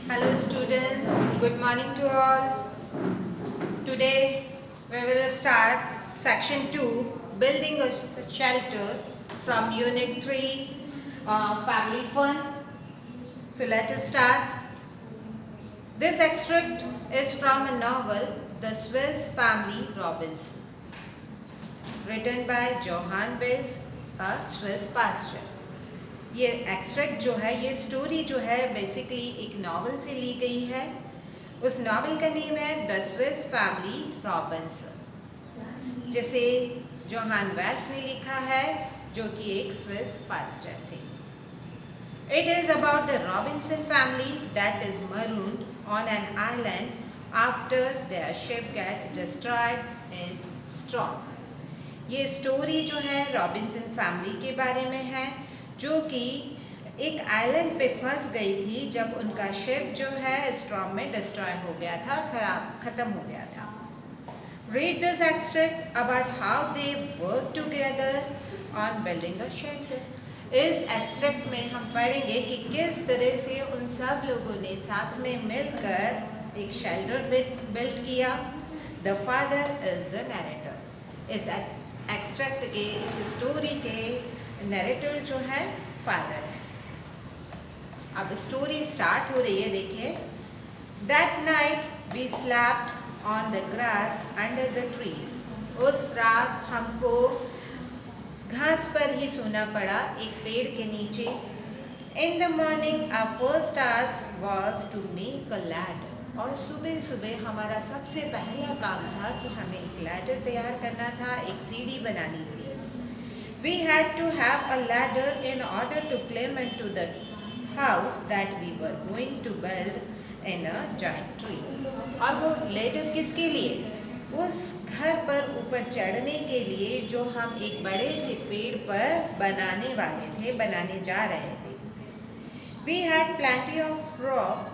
Hello students, good morning to all. Today we will start section 2, building a shelter from unit 3, family fun. So let us start. This extract is from a novel, The Swiss Family Robinson, written by Johann Weiss, a Swiss pastor. ये extract जो है, ये story जो है basically एक novel से ली गई है. उस नॉवल का नेम है द स्विस फैमिली रॉबिन्सन, जिसे जोहान वेस ने लिखा है, जो कि एक स्विस पास्टर थे. It is about the Robinson family that is marooned on an island after their ship gets destroyed in storm. ये स्टोरी जो है रॉबिन्सन फैमिली के बारे में है, जो कि एक आइलैंड पे फंस गई थी जब उनका शिप जो है स्टॉर्म में डिस्ट्रॉय हो गया था, खत्म हो गया था. Read this extract about how they work together on building a shelter. इस एक्सट्रैक्ट में हम पढ़ेंगे कि किस तरह से उन सब लोगों ने साथ में मिलकर एक शेल्टर बिल्ड किया. The father is the narrator. इस एक्सट्रैक्ट के, इस स्टोरी के नरेटर जो है फादर है. अब स्टोरी स्टार्ट हो रही है. देखिए, that night we slept on the grass under the trees. उस रात हमको घास पर ही सोना पड़ा, एक पेड़ के नीचे. In the morning our first task was to make a ladder. और सुबह सुबह हमारा सबसे पहला काम था कि हमें एक लैडर तैयार करना था, एक सीढ़ी बनानी थी. We had to have a ladder in order to climb into the house that we were going to build in a giant tree. और वो लैडर किसके लिए? उस घर पर ऊपर चढ़ने के लिए जो हम एक बड़े से पेड़ पर बनाने वाले थे, बनाने जा रहे थे. We had plenty of rope,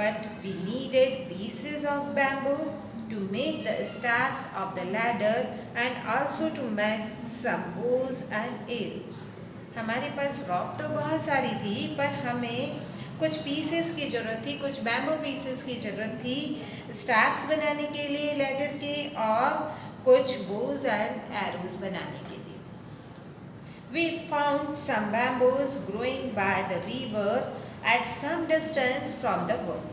but we needed pieces of bamboo to make the steps of the ladder and also to make some bows and arrows. हमारे पास रॉप तो बहुत सारी थी, पर हमें कुछ पीसेस की ज़रूरत थी, कुछ बैम्बू पीसेस की ज़रूरत थी स्टैप्स बनाने के लिए लैडर के, और कुछ बोज एंड एरोज बनाने के लिए. We found some bamboos growing by the river at some distance from the wood.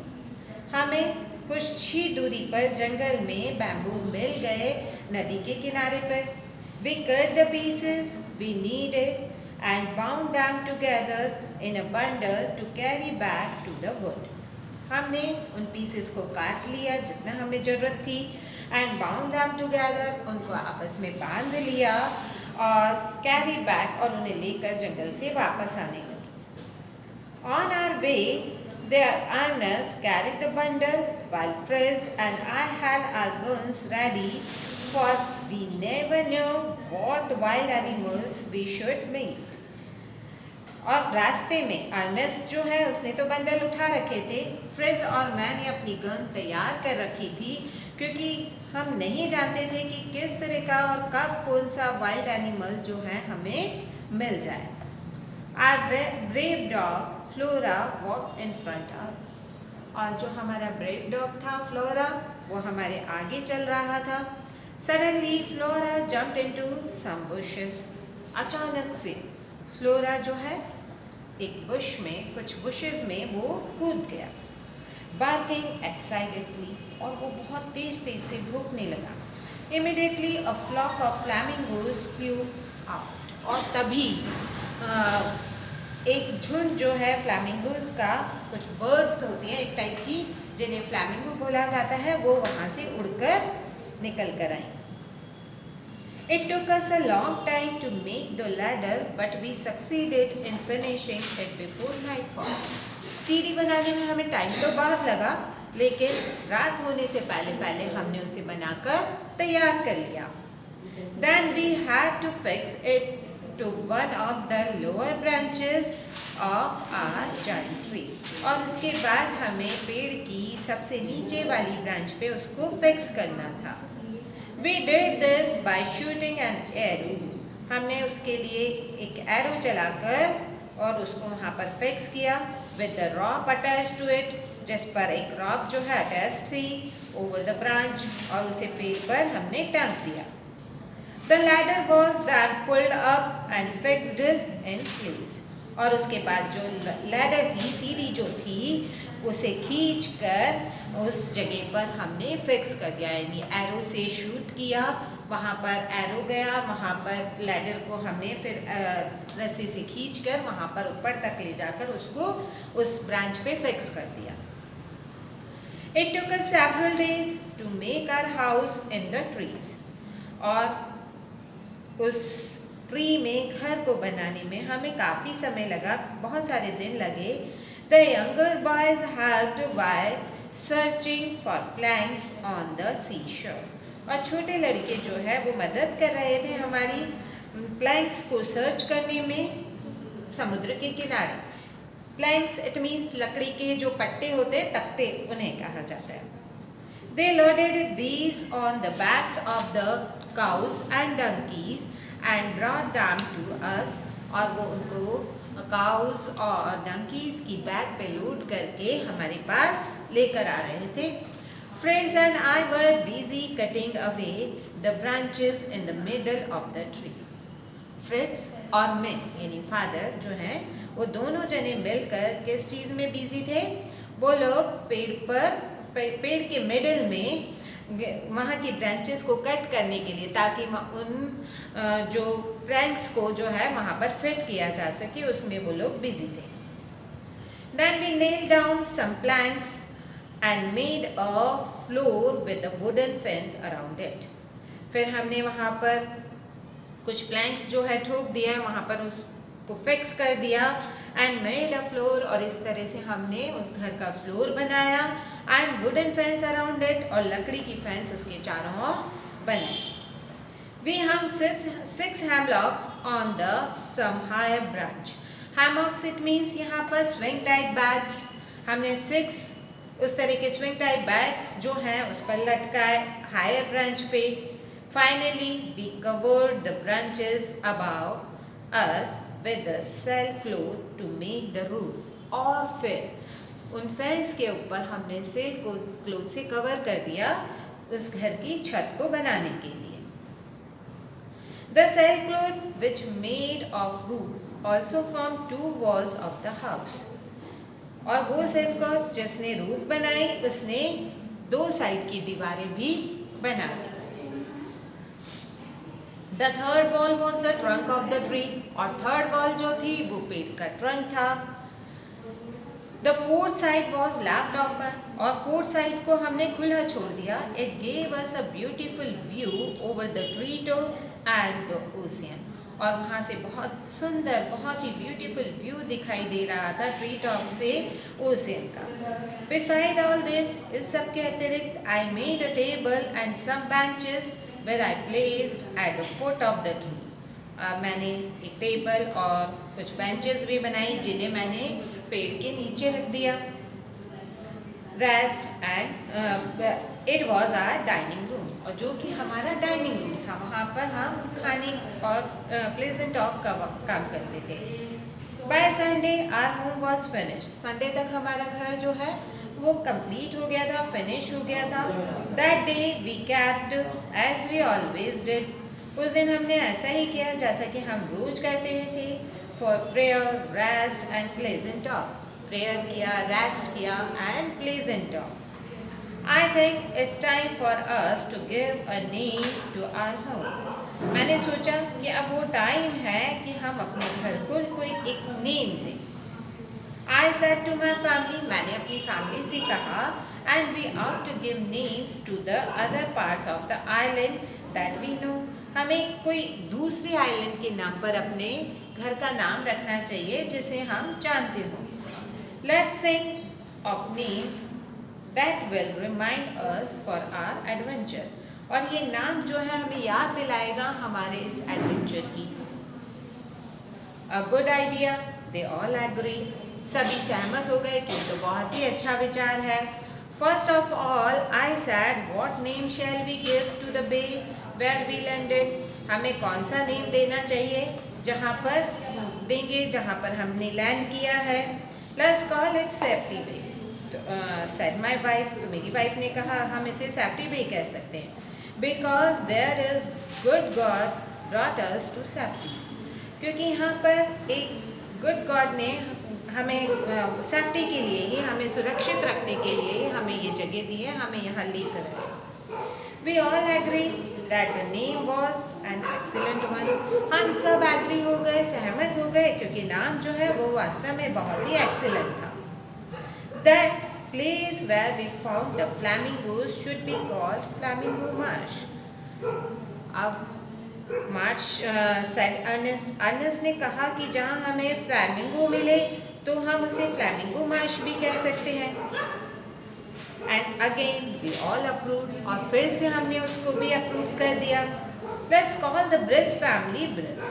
हमें कुछ ही दूरी पर जंगल में बैम्बू मिल गए, नदी के किनारे पर. We cut the pieces we needed and bound them together in a bundle to carry back to the wood. हमने उन पीसेस को काट लिया जितना हमें ज़रूरत थी, and bound them together, उनको आपस में बांध लिया, और carry back, और उन्हें लेकर जंगल से वापस आने लगे. On our way, their Ernest carried the bundle while Fritz and I had our guns ready, for we never knew what wild animals we should meet. और रास्ते में अर्नेस्ट जो है उसने तो बंडल उठा रखे थे, फ्रिज और मैंने अपनी गन तैयार कर रखी थी, क्योंकि हम नहीं जानते थे कि किस तरह का और कब कौन सा वाइल्ड एनिमल जो है हमें मिल जाए. Our brave dog Flora walk in front us. और जो हमारा ब्रेव डॉग था फ्लोरा, वो हमारे आगे चल रहा था. Suddenly flora jumped into some bushes. अचानक से फ्लोरा जो है एक बुश में, कुछ बुशेस में वो कूद गया. बार्किंग एक्साइटेडली, और वो बहुत तेज तेज से भौंकने लगा. Immediately a flock of flamingos flew out. और तभी एक झुंड जो है फ्लैमिंगोज का, कुछ बर्ड्स होती हैं एक टाइप की जिन्हें फ्लैमिंगो बोला जाता है, वो वहाँ से उड़कर निकल कर आई. It took us a long time to make the ladder, but we succeeded in finishing it before nightfall. सीढ़ी बनाने में हमें टाइम तो बहुत लगा, लेकिन रात होने से पहले पहले हमने उसे बनाकर तैयार कर लिया. Then we had to fix it to one of the lower branches of our giant tree. और उसके बाद हमें पेड़ की सबसे नीचे वाली ब्रांच पे उसको फिक्स करना था. We did this by shooting an arrow. हमने उसके लिए एक एरो चलाकर और उसको वहाँ पर फिक्स किया. With the rope attached to it, जिस पर एक रॉक जो है अटैच थी ओवर द ब्रांच, और उसे पेड़ पर हमने टांग दिया। The ladder was then pulled up and fixed in place. और उसके बाद जो लैडर थी, सीढ़ी जो थी, उसे खींच कर उस जगह पर हमने फिक्स कर दिया, यानी एरो से शूट किया, वहाँ पर एरो गया, वहाँ पर लैडर को हमने फिर रस्सी से खींचकर वहाँ पर ऊपर तक ले जाकर उसको उस ब्रांच पे फिक्स कर दिया। It took us several days to make our house in the trees. और उस ट्री में घर को बनाने में हमें काफ़ी समय लगा, बहुत सारे दिन लगे। The younger boys helped by searching for planks on the seashore. और छोटे लड़के जो है वो मदद कर रहे थे हमारी प्लैंक्स को सर्च करने में समुद्र के किनारे। प्लैंक्स इट मीन्स लकड़ी के जो पट्टे होते हैं, तख्ते, उन्हें कहा जाता है। They loaded these on the backs of the cows and donkeys and brought them to us. और वो उनको काउस और डंकीज की बैग पे लोड करके हमारे पास लेकर आ रहे थे। Fritz and I were busy cutting away the branches in the middle of the tree. Fritz और मैं यानी फादर जो हैं, वो दोनों जने मिलकर किस चीज़ में बिजी थे? वो लोग पेड़ के मिडल में वहाँ की ब्रांचेस को कट करने के लिए, ताकि उन जो प्लैंक्स को जो है वहाँ पर फिट किया जा सके, उसमें वो लोग बिजी थे। Then we nailed down some planks and made a floor with a wooden fence around it. फिर हमने वहाँ पर कुछ प्लैंक्स जो है ठोक दिया, वहाँ पर उसको फिक्स कर दिया and made a floor, और इस तरह से हमने उस घर का फ्लोर बनाया and wooden fence around it, और लकड़ी की फेंस उसके चारों ओर बनाई। We hung six hammocks on the some higher branch. Hammocks it means यहाँ पर swing type bags, हमने 6 उस तरह के swing type bags जो हैं उस पर लटकाए higher branch पे। Finally we covered the branches above us with the sailcloth to make the roof. और फिर उन फेंस के ऊपर हमने sailcloth से कवर कर दिया उस घर की छत को बनाने के लिए। The sailcloth which made of roof also formed 2 walls of the house. और वो sailcloth जिसने रूफ बनाई, उसने 2 साइड की दीवारें भी बना दी। The third wall was the trunk of the tree, और थर्ड वॉल जो थी वो पेड़ का ट्रंक था। The fourth side was left open, और फोर्थ साइड को हमने खुला छोड़ दिया। It gave us a beautiful view over the tree tops and the ocean. और वहाँ से बहुत सुंदर, बहुत ही ब्यूटीफुल व्यू दिखाई दे रहा था ट्री टॉप से ओशियन का। Beside all this, इस सब के अतिरिक्त I made a table and some benches where I placed at the foot of the tree. मैंने एक टेबल और कुछ बेंचेस भी बनाई जिन्हें मैंने पेड़ के नीचे रख दिया। Rest and it was our dining room, और जो कि हमारा डाइनिंग रूम था, वहाँ पर हम खाने और प्लेजेंट टॉक का काम करते थे। By Sunday our home was finished. Sunday तक हमारा घर जो है वो कंप्लीट हो गया था, फिनिश हो गया था। That day we kept as we always did. उस दिन हमने ऐसा ही किया जैसा कि हम रोज करते थे। For prayer, rest and pleasant talk. Prayer किया, रेस्ट किया and pleasant talk. I think it's time for us to give a name to our home. मैंने सोचा कि अब वो टाइम है कि हम अपने घर को कोई एक नेम दें। I said to my family, मैंने अपनी फैमिली से कहा, and we ought to give names to the other parts of the island that we know. हमें कोई दूसरी आइलैंड के नाम पर अपने घर का नाम रखना चाहिए जिसे हम जानते हो। Let's think of name that will remind us for our adventure. और ये नाम जो है हमें याद दिलाएगा हमारे इस एडवेंचर की। A good idea, they all agree. सभी सहमत हो गए कि तो बहुत ही अच्छा विचार है। First of all, I said, what name shall we give to the bay where we landed? हमें कौन सा नेम देना चाहिए जहाँ पर हमने लैंड किया है? Let's call it Safety Bay. said my wife, तो मेरी वाइफ ने कहा हम इसे सेफ्टी भी कह सकते हैं, because there is good God brought us to safety, क्योंकि यहाँ पर एक गुड गॉड ने हमें सेफ्टी के लिए ही, हमें सुरक्षित रखने के लिए ही हमें ये जगह दी है, हमें यहाँ लेकर आए. We all agree that the name was an excellent one. हम सब एग्री हो गए, सहमत हो गए, क्योंकि नाम जो है वो वास्तव में बहुत ही एक्सीलेंट था. That place where we found the flamingos should be called Flamingo Marsh. अब मार्श सेड अर्नेस्ट ने कहा कि जहाँ हमें फ्लैमिंगो मिले तो हम उसे फ्लैमिंगो मार्श भी कह सकते हैं. And again we all approve, और फिर से हमने उसको भी अप्रूव कर दिया. Let's call the bridge family bridge.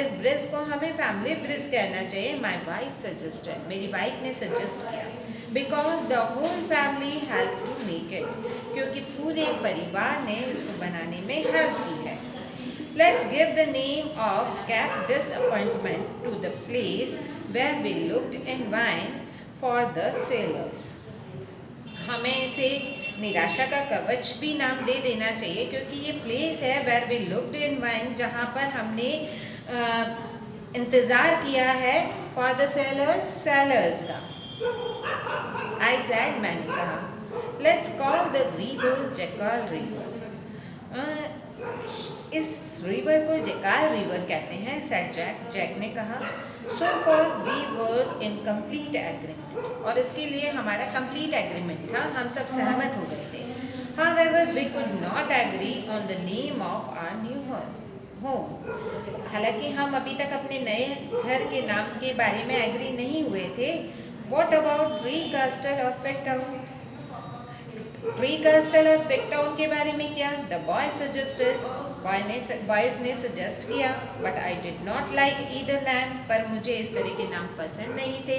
इस ब्रिज को हमें फैमिली ब्रिज कहना चाहिए. माई वाइफ सजेस्टेड, मेरी वाइफ ने सजेस्ट किया, because the whole family help to make it, क्योंकि पूरे परिवार ने इसको बनाने में हेल्प की है. Let's give the name of cape disappointment to the place where we looked in vain for the sailors. हमें इसे निराशा का कवच भी नाम दे देना चाहिए, क्योंकि ये प्लेस है where we looked in vain, जहाँ पर हमने इंतज़ार किया है फॉर द सेलर्स का. आई सेड, मैंने कहा. Let's call the river jackal river. इस रिवर को जैकाल रिवर कहते हैं, सेड जैक ने कहा. So far we were in complete agreement, और इसके लिए हमारा कंप्लीट एग्रीमेंट था, हम सब सहमत हो गए थे. However, we could not agree on the name of our new home. हालांकि हम अभी तक अपने नए घर के नाम के बारे में एग्री नहीं हुए थे. What about ट्री कास्टल और फिगटाउन? ट्री कास्टल और फिगटाउन के बारे में क्या? The boy suggested, बॉयज़ ने सजेस्ट किया, but I did not like either name, पर मुझे इस तरह के नाम पसंद नहीं थे.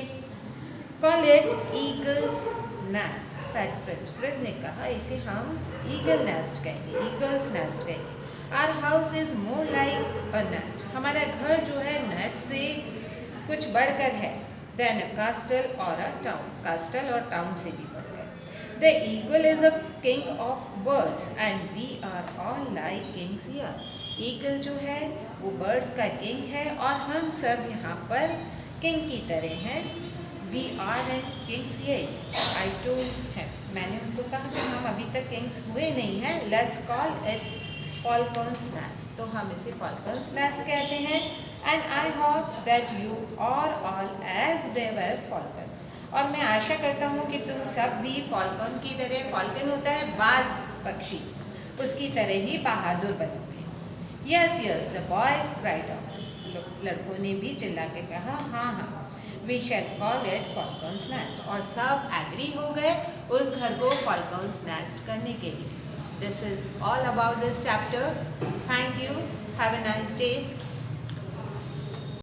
Call it eagle's nest, said Fritz. Fritz ने कहा इसे हम ईगल नेस्ट कहेंगे, ईगल्स नेस्ट कहेंगे. Our house is more like a nest, हमारा घर जो है नेस्ट से कुछ बढ़कर है, देन अ कास्टल और अ टाउन, कास्टल और टाउन से भी बढ़कर. The eagle is a king of birds and we are all like kings here. Eagle जो है वो birds का king है, और हम सब यहाँ पर king की तरह हैं. We aren't kings yet, I told him. मैंने उनको कहा कि हम अभी तक kings हुए नहीं हैं. Let's call it falcon's nest, तो हम इसे falcon's nest कहते हैं. And I hope that you are all as brave as falcon. और मैं आशा करता हूँ कि तुम सब भी फॉल्कन की तरह, फॉल्कन होता है बाज पक्षी, उसकी तरह ही बहादुर बनोगे. Yes yes, the boys cried out, लड़कों ने भी चिल्ला के कहा हाँ हाँ. We shall call it falcon's nest, और सब एग्री हो गए उस घर को फॉल्कन्स नेस्ट करने के लिए. This is all about this chapter. Thank you. Have a nice day.